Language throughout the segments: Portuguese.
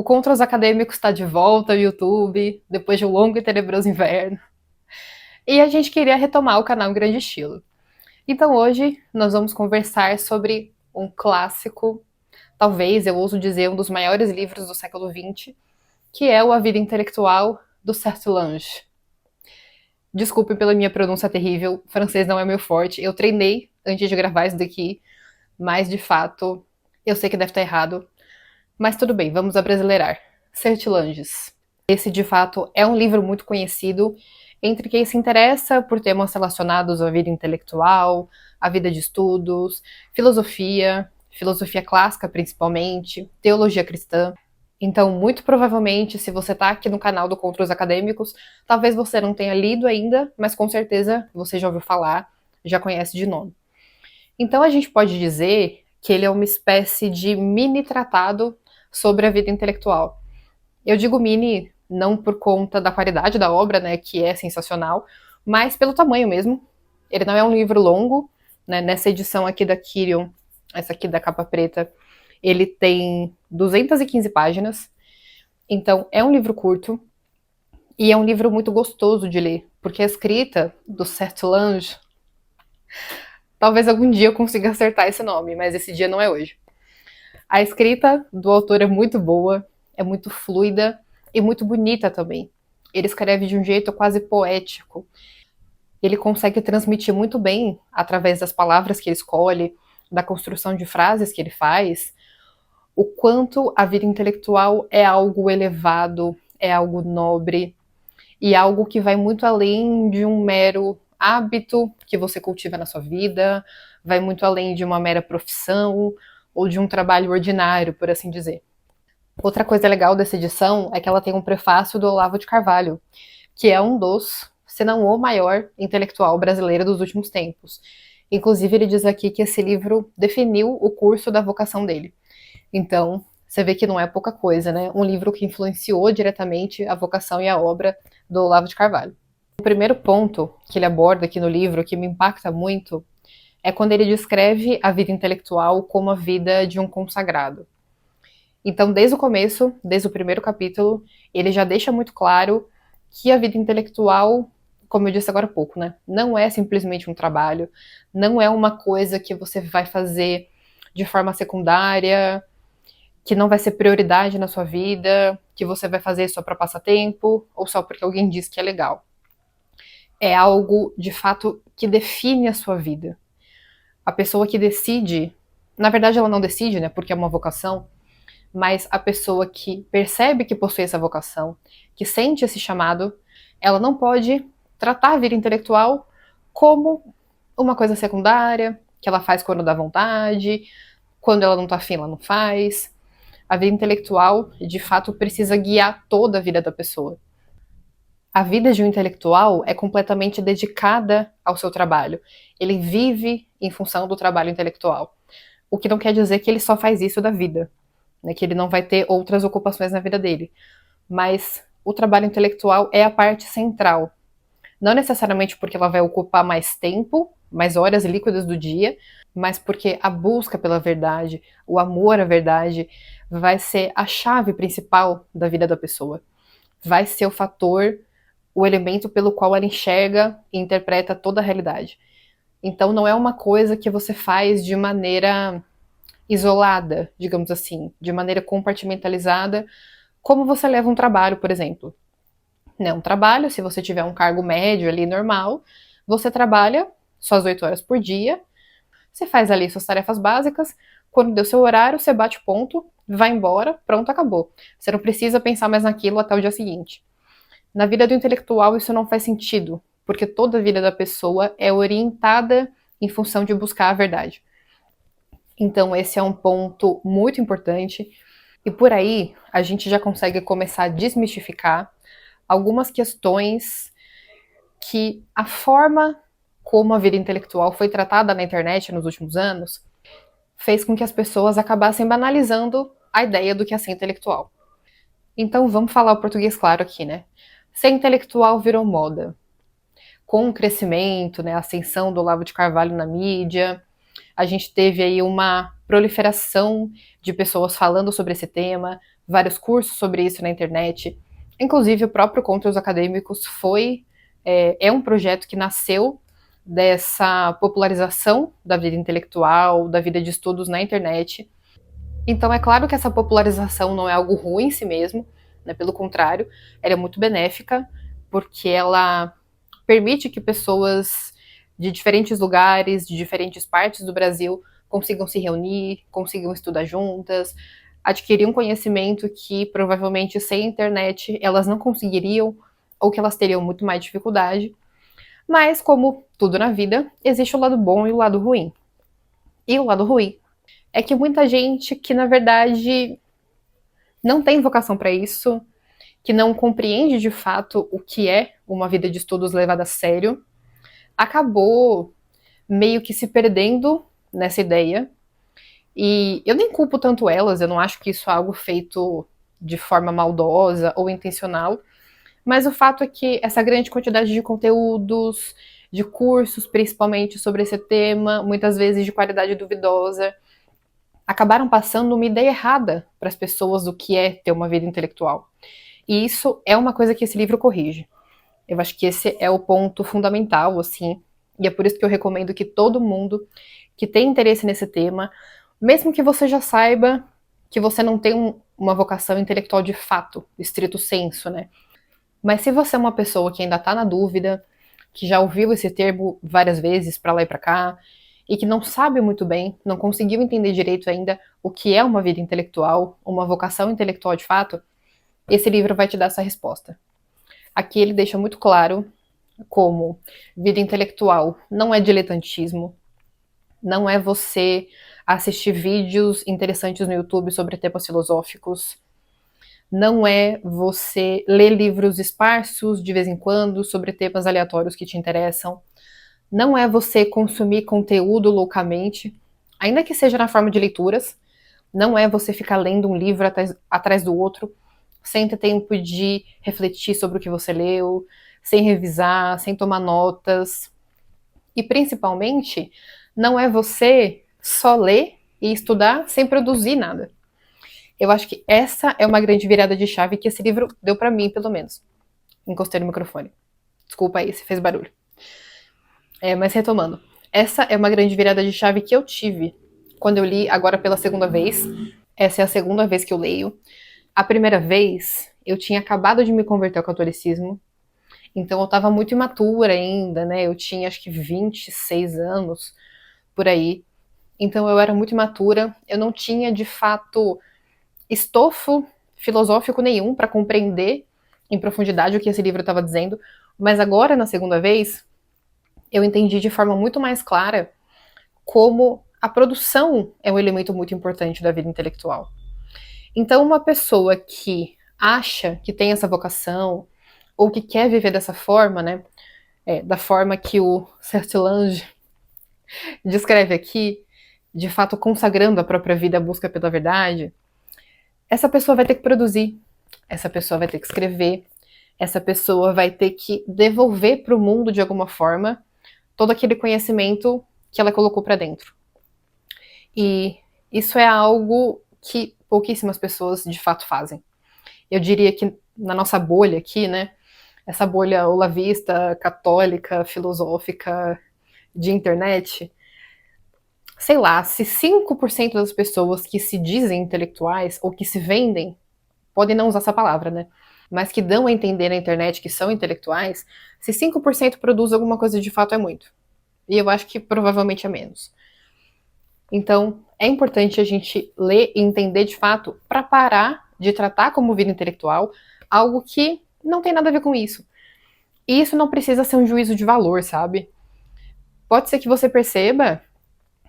O Contra os Acadêmicos está de volta ao YouTube, depois de um longo e tenebroso inverno. E a gente queria retomar o canal em grande estilo. Então hoje nós vamos conversar sobre um clássico, talvez eu ouso dizer um dos maiores livros do século XX, que é o A Vida Intelectual, do Serge-Lange. Desculpe pela minha pronúncia terrível, francês não é meu forte. Eu treinei antes de gravar isso daqui, mas de fato eu sei que deve estar errado. Mas tudo bem, vamos abrasileirar. Sertilanges. Esse, de fato, é um livro muito conhecido entre quem se interessa por temas relacionados à vida intelectual, à vida de estudos, filosofia clássica principalmente, teologia cristã. Então, muito provavelmente, se você está aqui no canal do Contra os Acadêmicos, talvez você não tenha lido ainda, mas com certeza você já ouviu falar, já conhece de nome. Então, a gente pode dizer que ele é uma espécie de mini tratado sobre a vida intelectual. Eu digo mini não por conta da qualidade da obra, né, que é sensacional, mas pelo tamanho mesmo. Ele não é um livro longo, né, nessa edição aqui da Kirion, essa aqui da capa preta, ele tem 215 páginas, então é um livro curto e é um livro muito gostoso de ler, porque a escrita do Serge-Lange, talvez algum dia eu consiga acertar esse nome, mas esse dia não é hoje. A escrita do autor é muito boa, é muito fluida e muito bonita também. Ele escreve de um jeito quase poético. Ele consegue transmitir muito bem, através das palavras que ele escolhe, da construção de frases que ele faz, o quanto a vida intelectual é algo elevado, é algo nobre e algo que vai muito além de um mero hábito que você cultiva na sua vida, vai muito além de uma mera profissão ou de um trabalho ordinário, por assim dizer. Outra coisa legal dessa edição é que ela tem um prefácio do Olavo de Carvalho, que é um dos, se não o maior, intelectual brasileiro dos últimos tempos. Inclusive, ele diz aqui que esse livro definiu o curso da vocação dele. Então, você vê que não é pouca coisa, né? Um livro que influenciou diretamente a vocação e a obra do Olavo de Carvalho. O primeiro ponto que ele aborda aqui no livro, que me impacta muito, é quando ele descreve a vida intelectual como a vida de um consagrado. Então, desde o começo, desde o primeiro capítulo, ele já deixa muito claro que a vida intelectual, como eu disse agora há pouco, né, não é simplesmente um trabalho, não é uma coisa que você vai fazer de forma secundária, que não vai ser prioridade na sua vida, que você vai fazer só para passar tempo ou só porque alguém diz que é legal. É algo, de fato, que define a sua vida. A pessoa que decide, na verdade ela não decide, né, porque é uma vocação, mas a pessoa que percebe que possui essa vocação, que sente esse chamado, ela não pode tratar a vida intelectual como uma coisa secundária, que ela faz quando dá vontade, quando ela não tá afim, ela não faz. A vida intelectual, de fato, precisa guiar toda a vida da pessoa. A vida de um intelectual é completamente dedicada ao seu trabalho. Ele vive em função do trabalho intelectual. O que não quer dizer que ele só faz isso da vida, né, que ele não vai ter outras ocupações na vida dele. Mas o trabalho intelectual é a parte central. Não necessariamente porque ela vai ocupar mais tempo, mais horas líquidas do dia, mas porque a busca pela verdade, o amor à verdade, vai ser a chave principal da vida da pessoa. Vai ser o fator, o elemento pelo qual ela enxerga e interpreta toda a realidade. Então não é uma coisa que você faz de maneira isolada, digamos assim, de maneira compartimentalizada, como você leva um trabalho, por exemplo. Né, um trabalho, se você tiver um cargo médio ali normal, você trabalha suas 8 horas por dia, você faz ali suas tarefas básicas, quando deu seu horário, você bate o ponto, vai embora, pronto, acabou. Você não precisa pensar mais naquilo até o dia seguinte. Na vida do intelectual isso não faz sentido, porque toda a vida da pessoa é orientada em função de buscar a verdade. Então esse é um ponto muito importante, e por aí a gente já consegue começar a desmistificar algumas questões que a forma como a vida intelectual foi tratada na internet nos últimos anos fez com que as pessoas acabassem banalizando a ideia do que é ser intelectual. Então vamos falar o português claro aqui, né? Ser intelectual virou moda. Com o crescimento, né, a ascensão do Olavo de Carvalho na mídia, a gente teve aí uma proliferação de pessoas falando sobre esse tema, vários cursos sobre isso na internet. Inclusive, o próprio Contra os Acadêmicos é um projeto que nasceu dessa popularização da vida intelectual, da vida de estudos na internet. Então, é claro que essa popularização não é algo ruim em si mesmo, né? Pelo contrário, ela é muito benéfica, porque ela permite que pessoas de diferentes lugares, de diferentes partes do Brasil, consigam se reunir, consigam estudar juntas, adquirir um conhecimento que provavelmente sem a internet elas não conseguiriam, ou que elas teriam muito mais dificuldade. Mas, como tudo na vida, existe o lado bom e o lado ruim. E o lado ruim é que muita gente que, na verdade, não tem vocação para isso, que não compreende de fato o que é uma vida de estudos levada a sério, acabou meio que se perdendo nessa ideia. E eu nem culpo tanto elas, eu não acho que isso é algo feito de forma maldosa ou intencional, mas o fato é que essa grande quantidade de conteúdos, de cursos, principalmente sobre esse tema, muitas vezes de qualidade duvidosa, acabaram passando uma ideia errada para as pessoas do que é ter uma vida intelectual. E isso é uma coisa que esse livro corrige. Eu acho que esse é o ponto fundamental, assim, e é por isso que eu recomendo que todo mundo que tem interesse nesse tema, mesmo que você já saiba que você não tem uma vocação intelectual de fato, estrito senso, né? Mas se você é uma pessoa que ainda está na dúvida, que já ouviu esse termo várias vezes para lá e para cá, e que não sabe muito bem, não conseguiu entender direito ainda o que é uma vida intelectual, uma vocação intelectual de fato, esse livro vai te dar essa resposta. Aqui ele deixa muito claro como vida intelectual não é diletantismo, não é você assistir vídeos interessantes no YouTube sobre temas filosóficos, não é você ler livros esparsos de vez em quando sobre temas aleatórios que te interessam, não é você consumir conteúdo loucamente, ainda que seja na forma de leituras, não é você ficar lendo um livro atrás do outro, sem ter tempo de refletir sobre o que você leu, sem revisar, sem tomar notas. E principalmente, não é você só ler e estudar sem produzir nada. Eu acho que essa é uma grande virada de chave que esse livro deu para mim, pelo menos. Encostei no microfone. Desculpa aí se fez barulho. Mas retomando. Essa é uma grande virada de chave que eu tive quando eu li agora pela segunda vez. Essa é a segunda vez que eu leio. A primeira vez, eu tinha acabado de me converter ao catolicismo, então eu estava muito imatura ainda, né? Eu tinha acho que 26 anos, por aí. Então eu era muito imatura, eu não tinha de fato estofo filosófico nenhum para compreender em profundidade o que esse livro estava dizendo, mas agora, na segunda vez, eu entendi de forma muito mais clara como a produção é um elemento muito importante da vida intelectual. Então, uma pessoa que acha que tem essa vocação, ou que quer viver dessa forma, né, da forma que o Sertilange descreve aqui, de fato consagrando a própria vida à busca pela verdade, essa pessoa vai ter que produzir, essa pessoa vai ter que escrever, essa pessoa vai ter que devolver para o mundo de alguma forma todo aquele conhecimento que ela colocou para dentro. E isso é algo que pouquíssimas pessoas de fato fazem. Eu diria que na nossa bolha aqui, né, essa bolha olavista, católica, filosófica, de internet, sei lá, se 5% das pessoas que se dizem intelectuais ou que se vendem, podem não usar essa palavra, né, mas que dão a entender na internet que são intelectuais, se 5% produz alguma coisa de fato é muito. E eu acho que provavelmente é menos. Então, é importante a gente ler e entender de fato para parar de tratar como vida intelectual algo que não tem nada a ver com isso. E isso não precisa ser um juízo de valor, sabe? Pode ser que você perceba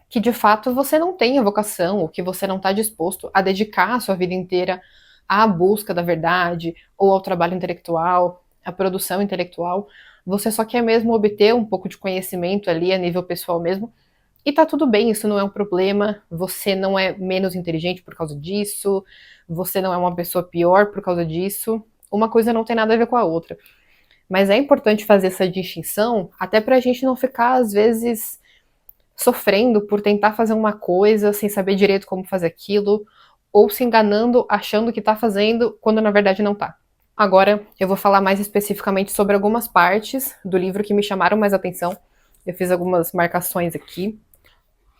que de fato você não tem a vocação, ou que você não está disposto a dedicar a sua vida inteira à busca da verdade, ou ao trabalho intelectual, à produção intelectual. Você só quer mesmo obter um pouco de conhecimento ali a nível pessoal mesmo. E tá tudo bem, isso não é um problema, você não é menos inteligente por causa disso, você não é uma pessoa pior por causa disso, uma coisa não tem nada a ver com a outra. Mas é importante fazer essa distinção, até pra gente não ficar, às vezes, sofrendo por tentar fazer uma coisa sem saber direito como fazer aquilo, ou se enganando, achando que está fazendo, quando na verdade não está. Agora eu vou falar mais especificamente sobre algumas partes do livro que me chamaram mais atenção. Eu fiz algumas marcações aqui.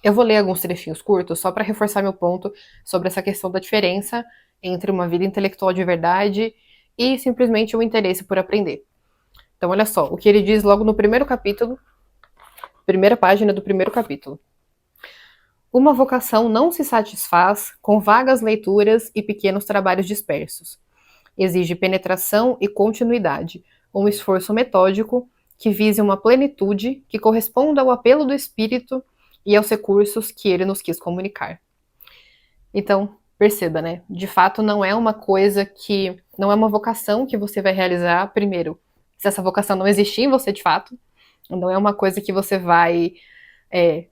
Eu vou ler alguns trechinhos curtos só para reforçar meu ponto sobre essa questão da diferença entre uma vida intelectual de verdade e simplesmente o interesse por aprender. Então, olha só, o que ele diz logo no primeiro capítulo, primeira página do primeiro capítulo. Uma vocação não se satisfaz com vagas leituras e pequenos trabalhos dispersos. Exige penetração e continuidade, um esforço metódico que vise uma plenitude que corresponda ao apelo do espírito e aos recursos que ele nos quis comunicar. Então, perceba, né? De fato, não é uma coisa que... não é uma vocação que você vai realizar primeiro. Se essa vocação não existir em você de fato, não é uma coisa que você vai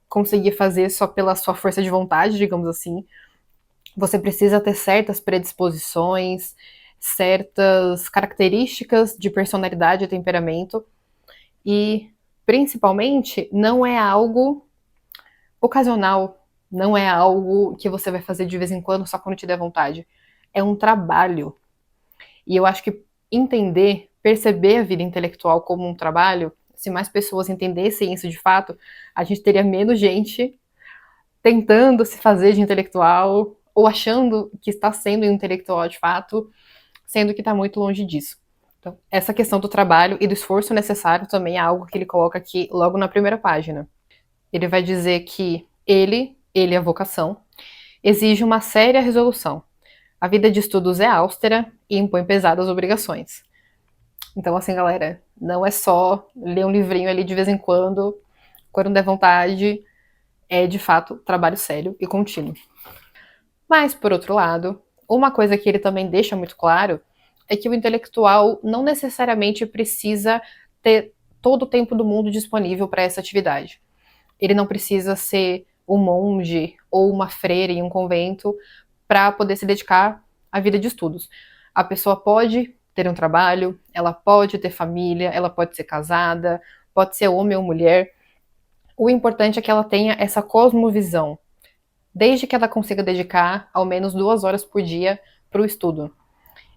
conseguir fazer só pela sua força de vontade, digamos assim. Você precisa ter certas predisposições, certas características de personalidade e temperamento, e principalmente não é algo ocasional, não é algo que você vai fazer de vez em quando só quando te der vontade. É um trabalho. E eu acho que entender, perceber a vida intelectual como um trabalho, se mais pessoas entendessem isso de fato, a gente teria menos gente tentando se fazer de intelectual ou achando que está sendo intelectual de fato, sendo que está muito longe disso. Então, essa questão do trabalho e do esforço necessário também é algo que ele coloca aqui logo na primeira página. Ele vai dizer que ele, a vocação, exige uma séria resolução. A vida de estudos é austera e impõe pesadas obrigações. Então, assim, galera, não é só ler um livrinho ali de vez em quando der vontade, é de fato trabalho sério e contínuo. Mas, por outro lado, uma coisa que ele também deixa muito claro é que o intelectual não necessariamente precisa ter todo o tempo do mundo disponível para essa atividade. Ele não precisa ser um monge ou uma freira em um convento para poder se dedicar à vida de estudos. A pessoa pode ter um trabalho, ela pode ter família, ela pode ser casada, pode ser homem ou mulher. O importante é que ela tenha essa cosmovisão, desde que ela consiga dedicar ao menos 2 horas por dia para o estudo.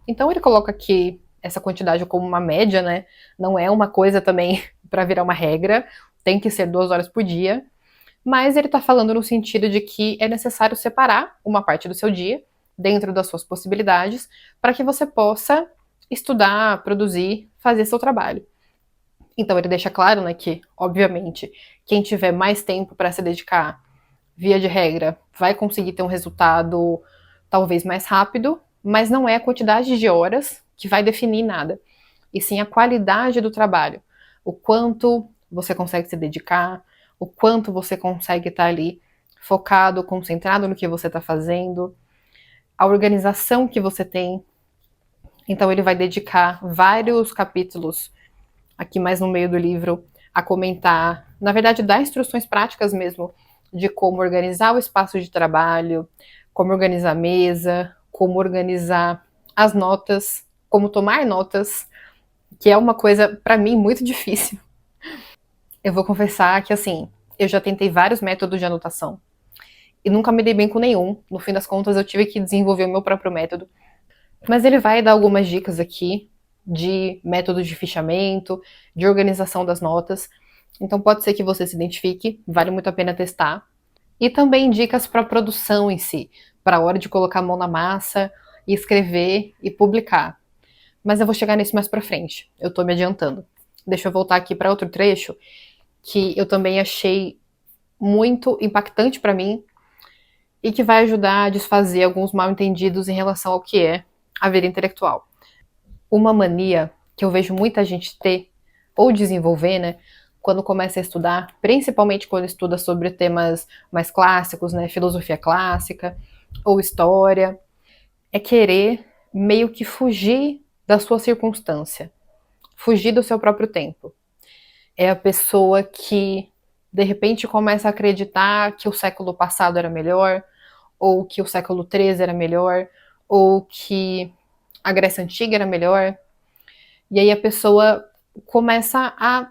Então ele coloca aqui essa quantidade como uma média, né? Não é uma coisa também para virar uma regra, tem que ser 2 horas por dia, mas ele está falando no sentido de que é necessário separar uma parte do seu dia, dentro das suas possibilidades, para que você possa estudar, produzir, fazer seu trabalho. Então ele deixa claro, né, que, obviamente, quem tiver mais tempo para se dedicar, via de regra, vai conseguir ter um resultado talvez mais rápido, mas não é a quantidade de horas que vai definir nada, e sim a qualidade do trabalho, o quanto você consegue se dedicar, o quanto você consegue estar ali focado, concentrado no que você está fazendo, a organização que você tem. Então ele vai dedicar vários capítulos, aqui mais no meio do livro, a comentar, na verdade, dar instruções práticas mesmo, de como organizar o espaço de trabalho, como organizar a mesa, como organizar as notas, como tomar notas, que é uma coisa, para mim, muito difícil. Eu vou confessar que, assim, eu já tentei vários métodos de anotação e nunca me dei bem com nenhum. No fim das contas, eu tive que desenvolver o meu próprio método. Mas ele vai dar algumas dicas aqui de métodos de fichamento, de organização das notas. Então pode ser que você se identifique, vale muito a pena testar. E também dicas para a produção em si, para a hora de colocar a mão na massa e escrever e publicar. Mas eu vou chegar nisso mais para frente, eu estou me adiantando. Deixa eu voltar aqui para outro trecho que eu também achei muito impactante para mim e que vai ajudar a desfazer alguns mal-entendidos em relação ao que é a vida intelectual. Uma mania que eu vejo muita gente ter ou desenvolver, né, quando começa a estudar, principalmente quando estuda sobre temas mais clássicos, né, filosofia clássica ou história, é querer meio que fugir da sua circunstância, fugir do seu próprio tempo. É a pessoa que, de repente, começa a acreditar que o século passado era melhor, ou que o século XIII era melhor, ou que a Grécia Antiga era melhor. E aí a pessoa começa a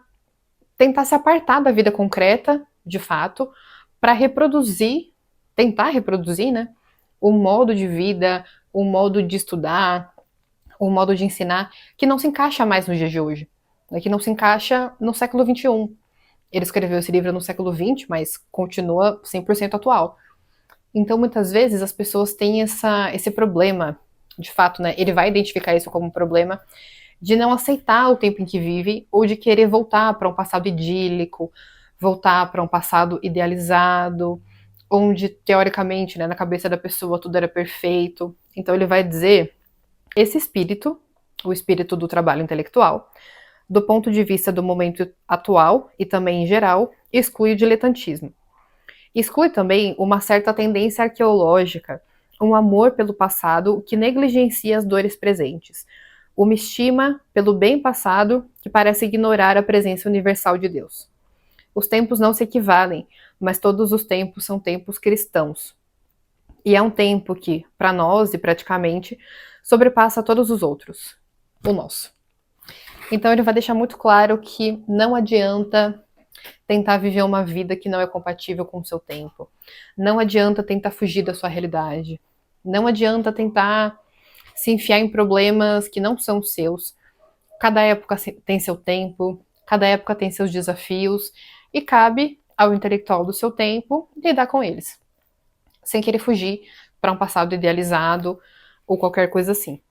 tentar se apartar da vida concreta, de fato, para reproduzir, tentar reproduzir, né, um modo de vida, um modo de estudar, um modo de ensinar que não se encaixa mais nos dias de hoje, né, que não se encaixa no século XXI. Ele escreveu esse livro no século XX, mas continua 100% atual. Então, muitas vezes, as pessoas têm esse problema, de fato, né? Ele vai identificar isso como um problema, de não aceitar o tempo em que vive, ou de querer voltar para um passado idílico, voltar para um passado idealizado, onde, teoricamente, né, na cabeça da pessoa, tudo era perfeito. Então, ele vai dizer, esse espírito, o espírito do trabalho intelectual, do ponto de vista do momento atual, e também em geral, exclui o diletantismo. Exclui também uma certa tendência arqueológica, um amor pelo passado que negligencia as dores presentes, uma estima pelo bem passado que parece ignorar a presença universal de Deus. Os tempos não se equivalem, mas todos os tempos são tempos cristãos. E é um tempo que, para nós e praticamente, sobrepassa todos os outros, o nosso. Então ele vai deixar muito claro que não adianta tentar viver uma vida que não é compatível com o seu tempo. Não adianta tentar fugir da sua realidade. Não adianta tentar se enfiar em problemas que não são seus. Cada época tem seu tempo, cada época tem seus desafios, e cabe ao intelectual do seu tempo lidar com eles, sem querer fugir para um passado idealizado ou qualquer coisa assim.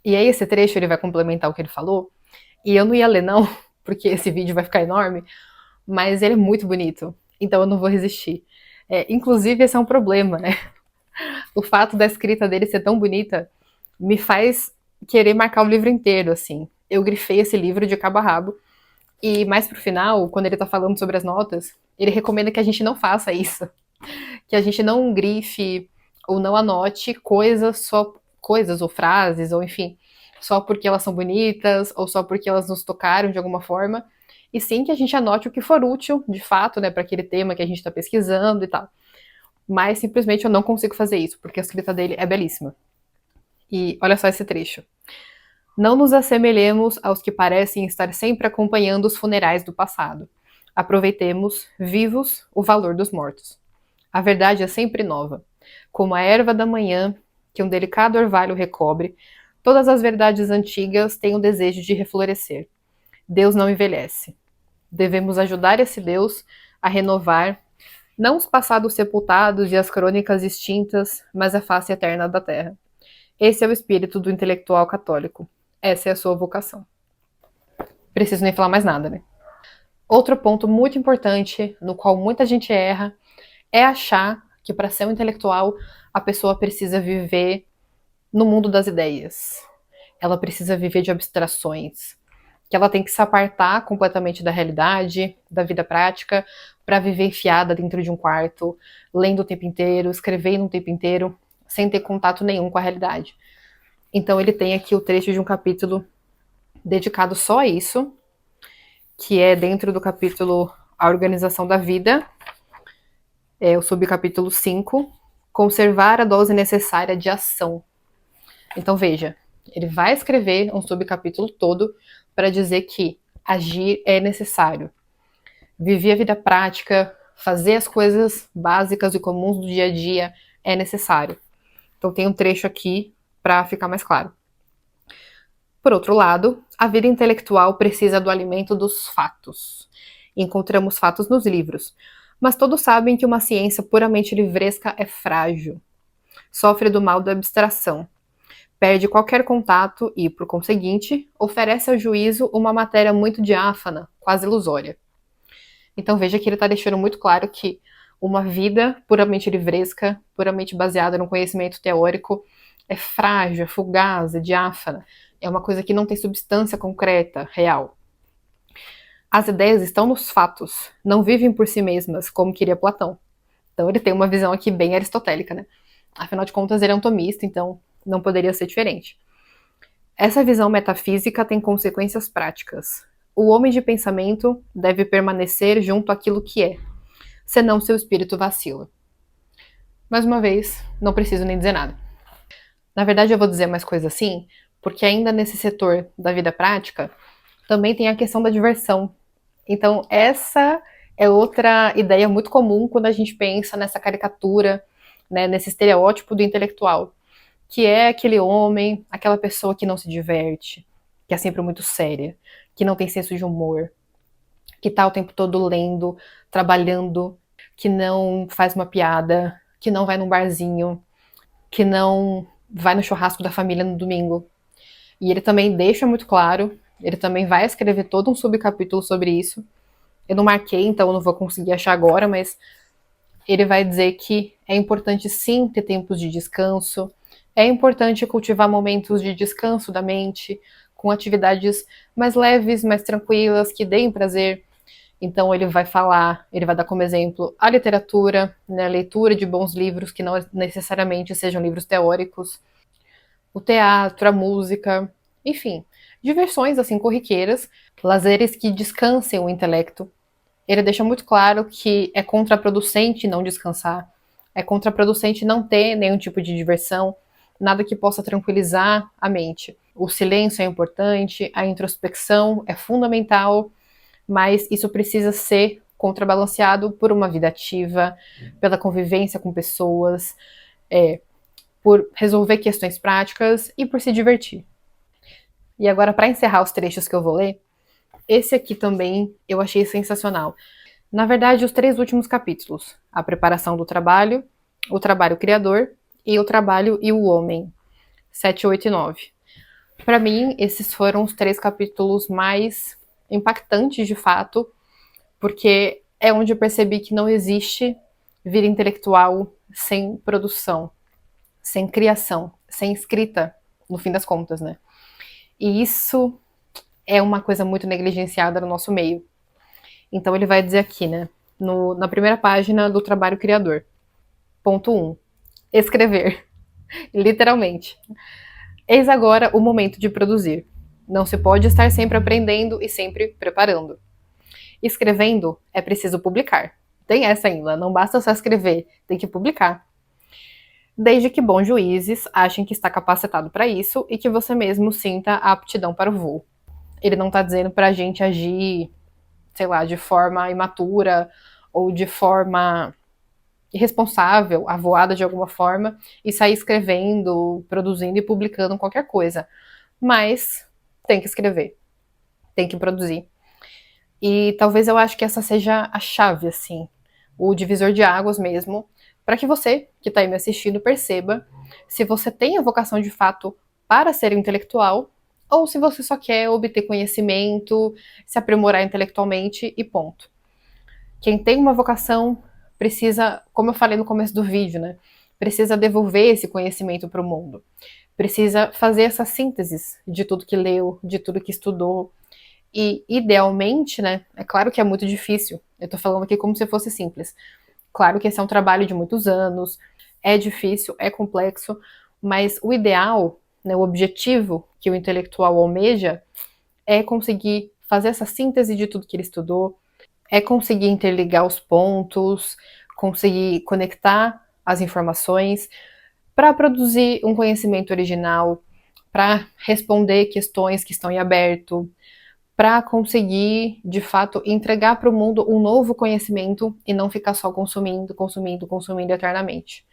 E aí esse trecho ele vai complementar o que ele falou, e eu não ia ler não, porque esse vídeo vai ficar enorme, mas ele é muito bonito, então eu não vou resistir. Inclusive esse é um problema, né? O fato da escrita dele ser tão bonita me faz querer marcar o livro inteiro, assim. Eu grifei esse livro de cabo a rabo, e mais pro final, quando ele tá falando sobre as notas, ele recomenda que a gente não faça isso. Que a gente não grife ou não anote coisas ou frases, ou enfim, só porque elas são bonitas, ou só porque elas nos tocaram de alguma forma, e sim que a gente anote o que for útil, de fato, né, para aquele tema que a gente está pesquisando e tal. Mas simplesmente eu não consigo fazer isso, porque a escrita dele é belíssima. E olha só esse trecho. Não nos assemelhemos aos que parecem estar sempre acompanhando os funerais do passado. Aproveitemos, vivos, o valor dos mortos. A verdade é sempre nova. Como a erva da manhã, que um delicado orvalho recobre, todas as verdades antigas têm o desejo de reflorescer. Deus não envelhece. Devemos ajudar esse Deus a renovar, não os passados sepultados e as crônicas extintas, mas a face eterna da terra. Esse é o espírito do intelectual católico. Essa é a sua vocação. Preciso nem falar mais nada, né? Outro ponto muito importante, no qual muita gente erra, é achar que para ser um intelectual, a pessoa precisa viver no mundo das ideias. Ela precisa viver de abstrações. Que ela tem que se apartar completamente da realidade, da vida prática, para viver enfiada dentro de um quarto, lendo o tempo inteiro, escrevendo o tempo inteiro, sem ter contato nenhum com a realidade. Então ele tem aqui o trecho de um capítulo dedicado só a isso, que é dentro do capítulo A Organização da Vida, o subcapítulo 5, Conservar a dose necessária de ação. Então veja, ele vai escrever um subcapítulo todo para dizer que agir é necessário. Viver a vida prática, fazer as coisas básicas e comuns do dia a dia é necessário. Então tem um trecho aqui para ficar mais claro. Por outro lado, a vida intelectual precisa do alimento dos fatos. Encontramos fatos nos livros, mas todos sabem que uma ciência puramente livresca é frágil. Sofre do mal da abstração. Perde qualquer contato e, por conseguinte, oferece ao juízo uma matéria muito diáfana, quase ilusória. Então veja que ele está deixando muito claro que uma vida puramente livresca, puramente baseada no conhecimento teórico, é frágil, é fugaz, é diáfana. É uma coisa que não tem substância concreta, real. As ideias estão nos fatos, não vivem por si mesmas, como queria Platão. Então ele tem uma visão aqui bem aristotélica, né? Afinal de contas, ele é um tomista, então não poderia ser diferente. Essa visão metafísica tem consequências práticas. O homem de pensamento deve permanecer junto àquilo que é, senão seu espírito vacila. Mais uma vez, não preciso nem dizer nada. Na verdade, eu vou dizer mais coisa assim, porque ainda nesse setor da vida prática, também tem a questão da diversão. Então, essa é outra ideia muito comum quando a gente pensa nessa caricatura né, nesse estereótipo do intelectual, que é aquele homem, aquela pessoa que não se diverte, que é sempre muito séria, que não tem senso de humor, que tá o tempo todo lendo, trabalhando, que não faz uma piada, que não vai num barzinho, que não vai no churrasco da família no domingo. E ele também deixa muito claro, ele também vai escrever todo um subcapítulo sobre isso. Eu não marquei, então eu não vou conseguir achar agora, mas ele vai dizer que é importante sim ter tempos de descanso, é importante cultivar momentos de descanso da mente, com atividades mais leves, mais tranquilas, que deem prazer. Então ele vai falar, ele vai dar como exemplo a literatura, né, a leitura de bons livros que não necessariamente sejam livros teóricos, o teatro, a música, enfim, diversões assim corriqueiras, lazeres que descansem o intelecto. Ele deixa muito claro que é contraproducente não descansar, é contraproducente não ter nenhum tipo de diversão, nada que possa tranquilizar a mente. O silêncio é importante, a introspecção é fundamental, mas isso precisa ser contrabalanceado por uma vida ativa, pela convivência com pessoas, por resolver questões práticas e por se divertir. E agora, para encerrar os trechos que eu vou ler, esse aqui também eu achei sensacional. Na verdade, os 3 últimos capítulos: a preparação do trabalho, o trabalho criador e o trabalho e o homem, 7, 8 e 9. Para mim, esses foram os 3 capítulos mais impactantes de fato, porque é onde eu percebi que não existe vida intelectual sem produção, sem criação, sem escrita, no fim das contas, né? E isso é uma coisa muito negligenciada no nosso meio. Então ele vai dizer aqui, né, na primeira página do trabalho criador. Ponto 1. Escrever. Literalmente. Eis agora o momento de produzir. Não se pode estar sempre aprendendo e sempre preparando. Escrevendo, é preciso publicar. Tem essa ainda, não basta só escrever, tem que publicar. Desde que bons juízes achem que está capacitado para isso e que você mesmo sinta a aptidão para o voo. Ele não está dizendo para a gente agir, sei lá, de forma imatura ou de forma irresponsável, avoada de alguma forma, e sair escrevendo, produzindo e publicando qualquer coisa. Mas tem que escrever, tem que produzir. E talvez eu acho que essa seja a chave, assim, o divisor de águas mesmo, para que você, que está aí me assistindo, perceba se você tem a vocação de fato para ser intelectual ou se você só quer obter conhecimento, se aprimorar intelectualmente e ponto. Quem tem uma vocação precisa, como eu falei no começo do vídeo, né? Precisa devolver esse conhecimento para o mundo. Precisa fazer essa síntese de tudo que leu, de tudo que estudou. E, idealmente, né? É claro que é muito difícil. Eu tô falando aqui como se fosse simples. Claro que esse é um trabalho de muitos anos, é difícil, é complexo, mas o ideal, né, o objetivo que o intelectual almeja é conseguir fazer essa síntese de tudo que ele estudou, é conseguir interligar os pontos, conseguir conectar as informações para produzir um conhecimento original, para responder questões que estão em aberto, para conseguir, de fato, entregar para o mundo um novo conhecimento e não ficar só consumindo, consumindo, consumindo eternamente.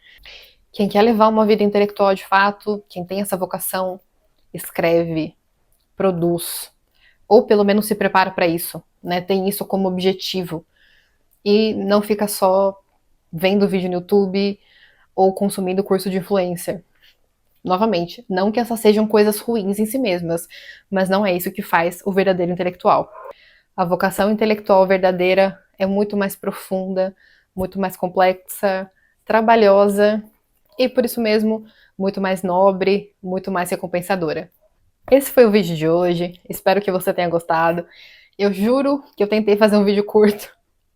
Quem quer levar uma vida intelectual de fato, quem tem essa vocação, escreve, produz, ou pelo menos se prepara para isso, né? Tem isso como objetivo e não fica só vendo vídeo no YouTube ou consumindo curso de influencer. Novamente, não que essas sejam coisas ruins em si mesmas, mas não é isso que faz o verdadeiro intelectual. A vocação intelectual verdadeira é muito mais profunda, muito mais complexa, trabalhosa e, por isso mesmo, muito mais nobre, muito mais recompensadora. Esse foi o vídeo de hoje, espero que você tenha gostado. Eu juro que eu tentei fazer um vídeo curto,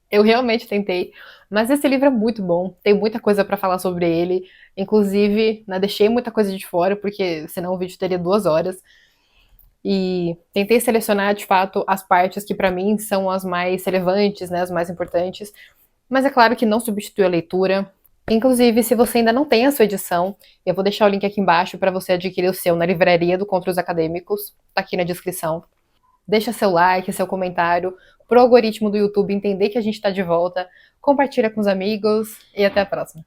eu realmente tentei, mas esse livro é muito bom, tem muita coisa para falar sobre ele, inclusive, né, deixei muita coisa de fora, porque senão o vídeo teria 2 horas. E tentei selecionar, de fato, as partes que para mim são as mais relevantes, né, as mais importantes. Mas é claro que não substitui a leitura. Inclusive, se você ainda não tem a sua edição, eu vou deixar o link aqui embaixo para você adquirir o seu na livraria do Contra os Acadêmicos, tá aqui na descrição. Deixa seu like, seu comentário, pro algoritmo do YouTube entender que a gente tá de volta. Compartilha com os amigos e até a próxima.